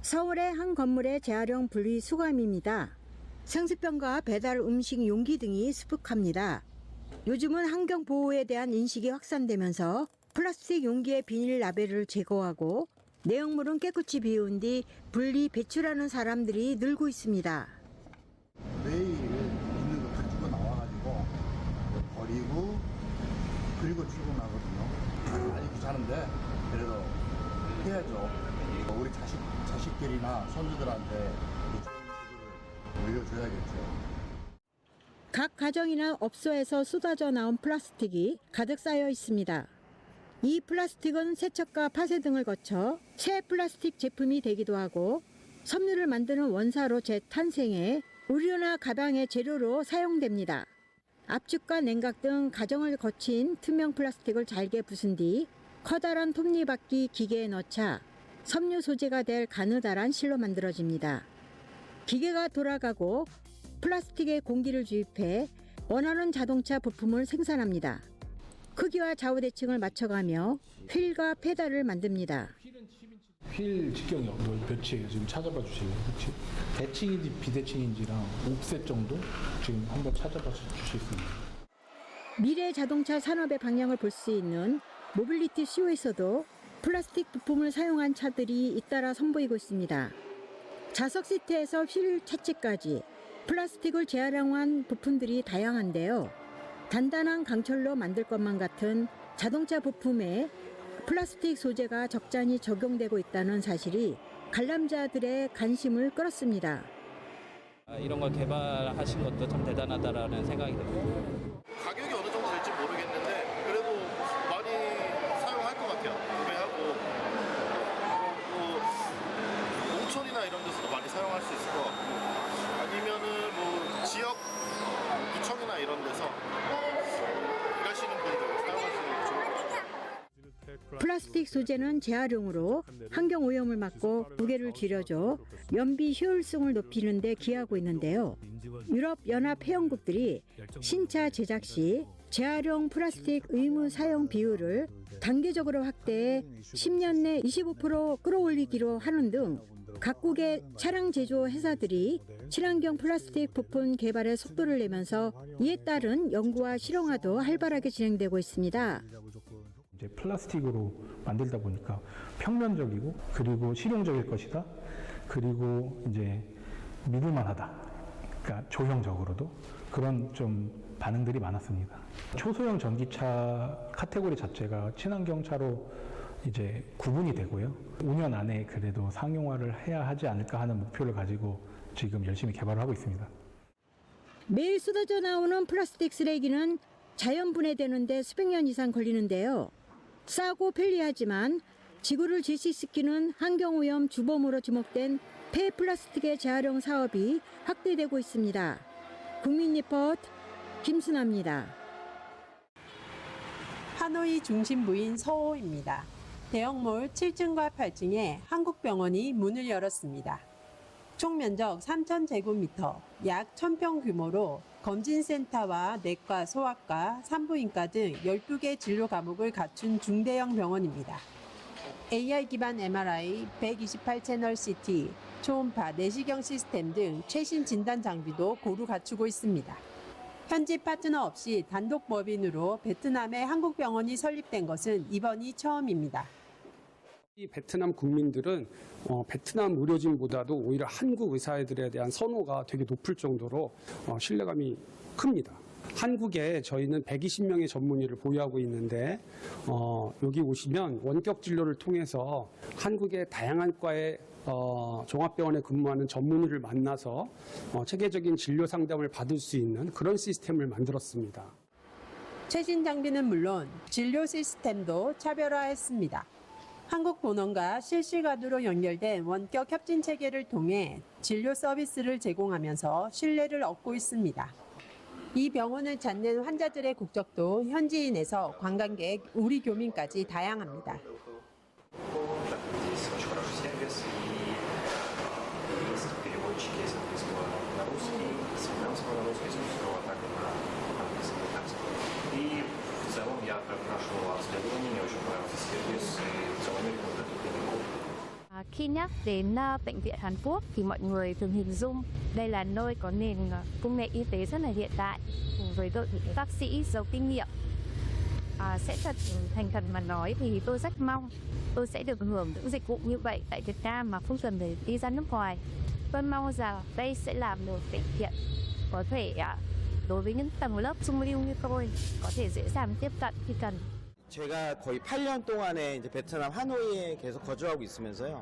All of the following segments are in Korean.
서울의 한 건물의 재활용 분리수거함입니다. 생수병과 배달 음식 용기 등이 수북합니다. 요즘은 환경보호에 대한 인식이 확산되면서 플라스틱 용기의 비닐 라벨을 제거하고 내용물은 깨끗이 비운 뒤 분리 배출하는 사람들이 늘고 있습니다. 매일 있는 거 가지고 나와가지고 버리고 그리고 출근하거든요. 많이 귀찮은데 그래도 해야죠. 우리 자식들이나 손주들한테 좋은 식으로 물려줘야겠죠. 각 가정이나 업소에서 쏟아져 나온 플라스틱이 가득 쌓여 있습니다. 이 플라스틱은 세척과 파쇄 등을 거쳐 새 플라스틱 제품이 되기도 하고 섬유를 만드는 원사로 재탄생해 의류나 가방의 재료로 사용됩니다. 압축과 냉각 등 과정을 거친 투명 플라스틱을 잘게 부순 뒤 커다란 톱니바퀴 기계에 넣자 섬유 소재가 될 가느다란 실로 만들어집니다. 기계가 돌아가고 플라스틱에 공기를 주입해 원하는 자동차 부품을 생산합니다. 크기와 좌우 대칭을 맞춰가며 휠과 페달을 만듭니다. 휠 직경이 몇이에요? 지금 찾아봐 주실래요? 혹시 대칭인지 비대칭인지랑 옵셋 정도 지금 한번 찾아봐 주실 수 있나요? 미래 자동차 산업의 방향을 볼 수 있는 모빌리티 쇼에서도 플라스틱 부품을 사용한 차들이 잇따라 선보이고 있습니다. 좌석 시트에서 휠 차체까지 플라스틱을 재활용한 부품들이 다양한데요. 단단한 강철로 만들 것만 같은 자동차 부품에 플라스틱 소재가 적잖이 적용되고 있다는 사실이 관람자들의 관심을 끌었습니다. 이런 걸 개발하신 것도 참 대단하다라는 생각이 듭니다. 가격이 어느 정도 될지 모르겠는데 그래도 많이 사용할 것 같아요. 구매하고 또 농촌이나 이런 데서도 많이 사용할 수 있을 것 같고 아니면은 뭐 지역 구청이나 이런 데서 일하시는 분들 사용할 수 있는 좋을 것 같아요. 플라스틱 소재는 재활용으로 환경 오염을 막고 무게를 줄여줘 연비 효율성을 높이는 데 기하고 있는데요. 유럽 연합 회원국들이 신차 제작 시 재활용 플라스틱 의무 사용 비율을 단계적으로 확대해 10년 내 25% 끌어올리기로 하는 등 각국의 차량 제조 회사들이 친환경 플라스틱 부품 개발에 속도를 내면서 이에 따른 연구와 실용화도 활발하게 진행되고 있습니다. 이제 플라스틱으로 만들다 보니까 평면적이고 그리고 실용적일 것이다. 그리고 이제 믿을만하다. 그러니까 조형적으로도 그런 좀 반응들이 많았습니다. 초소형 전기차 카테고리 자체가 친환경 차로 이제 구분이 되고요. 5년 안에 그래도 상용화를 해야 하지 않을까 하는 목표를 가지고 지금 열심히 개발을 하고 있습니다. 매일 쏟아져 나오는 플라스틱 쓰레기는 자연 분해되는데 수백 년 이상 걸리는데요. 싸고 편리하지만 지구를 질식시키는 환경오염 주범으로 지목된 폐플라스틱의 재활용 사업이 확대되고 있습니다. 국민리포트 김순아입니다. 하노이 중심부인 서호입니다. 대형몰 7층과 8층에 한국병원이 문을 열었습니다. 총 면적 3,000제곱미터, 약 1,000평 규모로 검진센터와 내과, 소아과, 산부인과 등 12개 진료 과목을 갖춘 중대형 병원입니다. AI 기반 MRI, 128채널 CT, 초음파, 내시경 시스템 등 최신 진단 장비도 고루 갖추고 있습니다. 현지 파트너 없이 단독 법인으로 베트남의 한국 병원이 설립된 것은 이번이 처음입니다. 이 베트남 국민들은 베트남 의료진보다도 오히려 한국 의사들에 대한 선호가 되게 높을 정도로 신뢰감이 큽니다. 한국에 저희는 120명의 전문의를 보유하고 있는데 여기 오시면 원격 진료를 통해서 한국의 다양한 과의 종합병원에 근무하는 전문의를 만나서 체계적인 진료 상담을 받을 수 있는 그런 시스템을 만들었습니다. 최신 장비는 물론 진료 시스템도 차별화했습니다. 한국 본원과 실시간으로 연결된 원격 협진 체계를 통해 진료 서비스를 제공하면서 신뢰를 얻고 있습니다. 이 병원을 찾는 환자들의 국적도 현지인에서 관광객, 우리 교민까지 다양합니다. Khi nhắc đến bệnh viện Hàn Quốc thì mọi người thường hình dung đây là nơi có nền công nghệ y tế rất là hiện đại với đội ngũ bác sĩ giàu kinh nghiệm. Sẽ thật thành thật mà nói thì tôi rất mong tôi sẽ được hưởng những dịch vụ như vậy tại Việt Nam mà không cần phải đi ra nước ngoài. Tôi mong rằng đây sẽ là một bệnh viện có thể đối với những tầng lớp trung lưu như tôi có thể dễ dàng tiếp cận khi cần. 제가 거의 8년 동안에 이제 베트남 하노이에 계속 거주하고 있으면서요.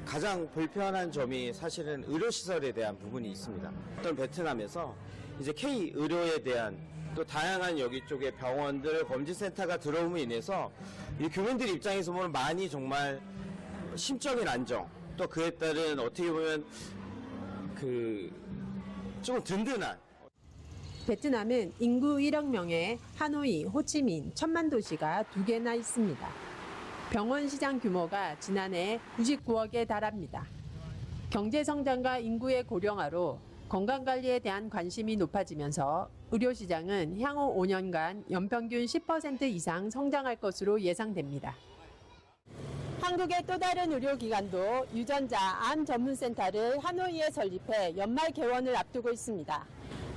가장 불편한 점이 사실은 의료시설에 대한 부분이 있습니다. 어떤 베트남에서 이제 K 의료에 대한 또 다양한 여기 쪽에 병원들 검진센터가 들어옴으로 인해서 이 교민들 입장에서 보면 많이 정말 심적인 안정 또 그에 따른 어떻게 보면 조금 든든한 베트남은 인구 1억 명의 하노이, 호치민, 천만 도시가 2개나 있습니다. 병원 시장 규모가 지난해 99억에 달합니다. 경제 성장과 인구의 고령화로 건강관리에 대한 관심이 높아지면서 의료 시장은 향후 5년간 연평균 10% 이상 성장할 것으로 예상됩니다. 한국의 또 다른 의료기관도 유전자 암 전문센터를 하노이에 설립해 연말 개원을 앞두고 있습니다.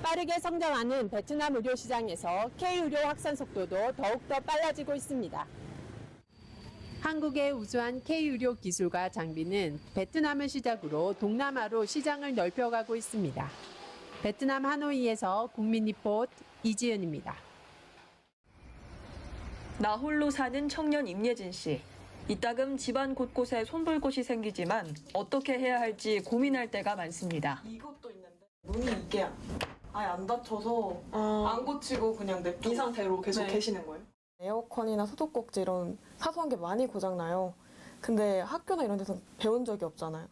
빠르게 성장하는 베트남 의료 시장에서 K-의료 확산 속도도 더욱더 빨라지고 있습니다. 한국의 우수한 K-의료 기술과 장비는 베트남을 시작으로 동남아로 시장을 넓혀가고 있습니다. 베트남 하노이에서 국민리포트 이지은입니다. 나 홀로 사는 청년 임예진 씨. 이따금 집안 곳곳에 손볼 곳이 생기지만 어떻게 해야 할지 고민할 때가 많습니다. 이것도 있는데 문이 이게 아예 안 닫혀서 안 고치고 그냥 이 상태로 계속 계시는 거예요? 에어컨이나 소독꼭지 이런 사소한 게 많이 고장나요. 근데 학교나 이런 데서 배운 적이 없잖아요.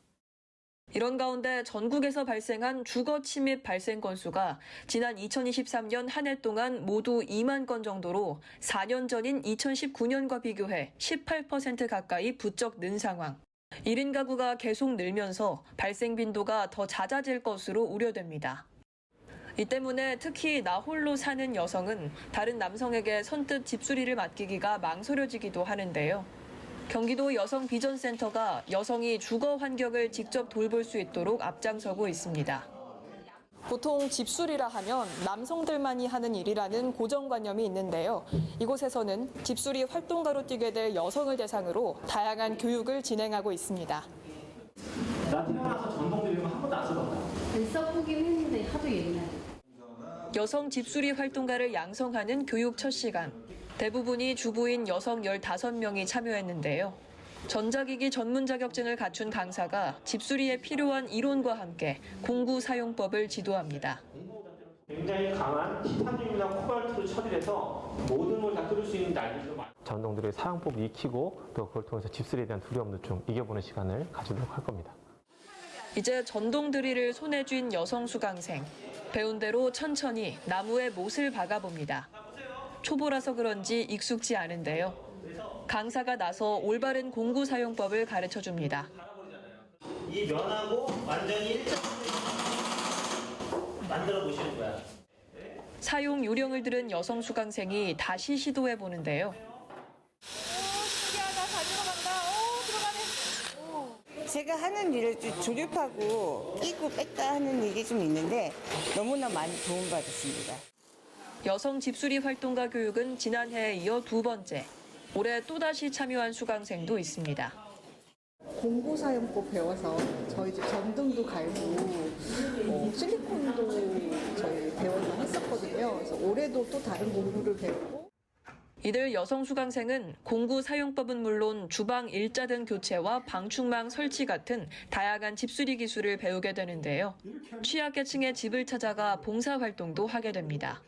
이런 가운데 전국에서 발생한 주거 침입 발생 건수가 지난 2023년 한 해 동안 모두 2만 건 정도로 4년 전인 2019년과 비교해 18% 가까이 부쩍 는 상황. 1인 가구가 계속 늘면서 발생 빈도가 더 잦아질 것으로 우려됩니다. 이 때문에 특히 나 홀로 사는 여성은 다른 남성에게 선뜻 집수리를 맡기기가 망설여지기도 하는데요. 경기도 여성비전센터가 여성이 주거 환경을 직접 돌볼 수 있도록 앞장서고 있습니다. 보통 집수리라 하면 남성들만이 하는 일이라는 고정관념이 있는데요. 이곳에서는 집수리 활동가로 뛰게 될 여성을 대상으로 다양한 교육을 진행하고 있습니다. 나 태어나서 전동 드리면 한 번도 안 써봤다. 써보긴 했는데 하도 옛날에. 여성 집수리 활동가를 양성하는 교육 첫 시간. 대부분이 주부인 여성 15명이 참여했는데요. 전자기기 전문 자격증을 갖춘 강사가 집수리에 필요한 이론과 함께 공구 사용법을 지도합니다. 굉장히 강한 티타늄이나 코발트를 처리해서 모든 걸 다 뚫을 수 있는 날들도 많아요. 전동들의 사용법을 익히고 또 그걸 통해서 집수리에 대한 두려움도 좀 이겨보는 시간을 가지도록 할 겁니다. 이제 전동 드릴을 손에 쥔 여성 수강생. 배운 대로 천천히 나무에 못을 박아봅니다. 초보라서 그런지 익숙지 않은데요. 강사가 나서 올바른 공구 사용법을 가르쳐줍니다. 이 면하고 완전히 일자로 만들어 보시는 거야. 사용 요령을 들은 여성 수강생이 다시 시도해 보는데요. 신기하다. 잘 들어간다. 들어가네. 제가 하는 일을 조립하고 끼고 뺐다 하는 일이 좀 있는데 너무나 많이 도움받았습니다. 여성 집수리 활동가 교육은 지난해에 이어 2번째. 올해 또다시 참여한 수강생도 있습니다. 공구 사용법 배워서 저희 집 전등도 갈고 실리콘도 저희 배워서 했었거든요. 그래서 올해도 또 다른 공구를 배우고. 이들 여성 수강생은 공구 사용법은 물론 주방 일자등 교체와 방충망 설치 같은 다양한 집수리 기술을 배우게 되는데요. 취약계층의 집을 찾아가 봉사활동도 하게 됩니다.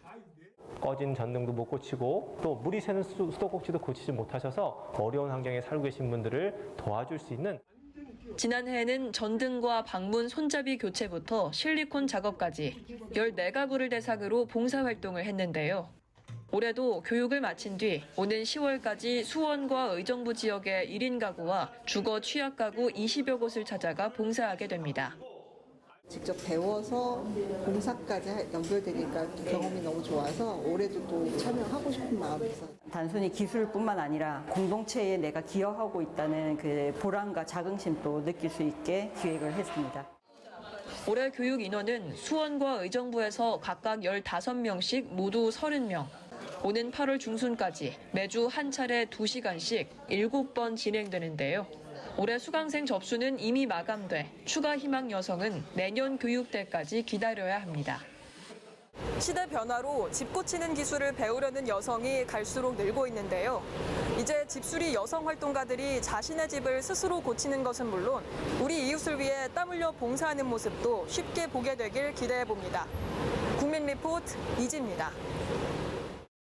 꺼진 전등도 못 고치고 또 물이 새는 수도꼭지도 고치지 못하셔서 어려운 환경에 살고 계신 분들을 도와줄 수 있는 지난해에는 전등과 방문 손잡이 교체부터 실리콘 작업까지 14가구를 대상으로 봉사활동을 했는데요. 올해도 교육을 마친 뒤 오는 10월까지 수원과 의정부 지역의 1인 가구와 주거 취약 가구 20여 곳을 찾아가 봉사하게 됩니다. 직접 배워서 봉사까지 연결되니까 경험이 너무 좋아서 올해도 또 참여하고 싶은 마음이 있어요. 단순히 기술뿐만 아니라 공동체에 내가 기여하고 있다는 그 보람과 자긍심도 느낄 수 있게 기획을 했습니다. 올해 교육 인원은 수원과 의정부에서 각각 15명씩 모두 30명. 오는 8월 중순까지 매주 한 차례 2시간씩 7번 진행되는데요. 올해 수강생 접수는 이미 마감돼 추가 희망 여성은 내년 교육 때까지 기다려야 합니다. 시대 변화로 집 고치는 기술을 배우려는 여성이 갈수록 늘고 있는데요. 이제 집수리 여성 활동가들이 자신의 집을 스스로 고치는 것은 물론 우리 이웃을 위해 땀 흘려 봉사하는 모습도 쉽게 보게 되길 기대해 봅니다. 국민 리포트 이지입니다.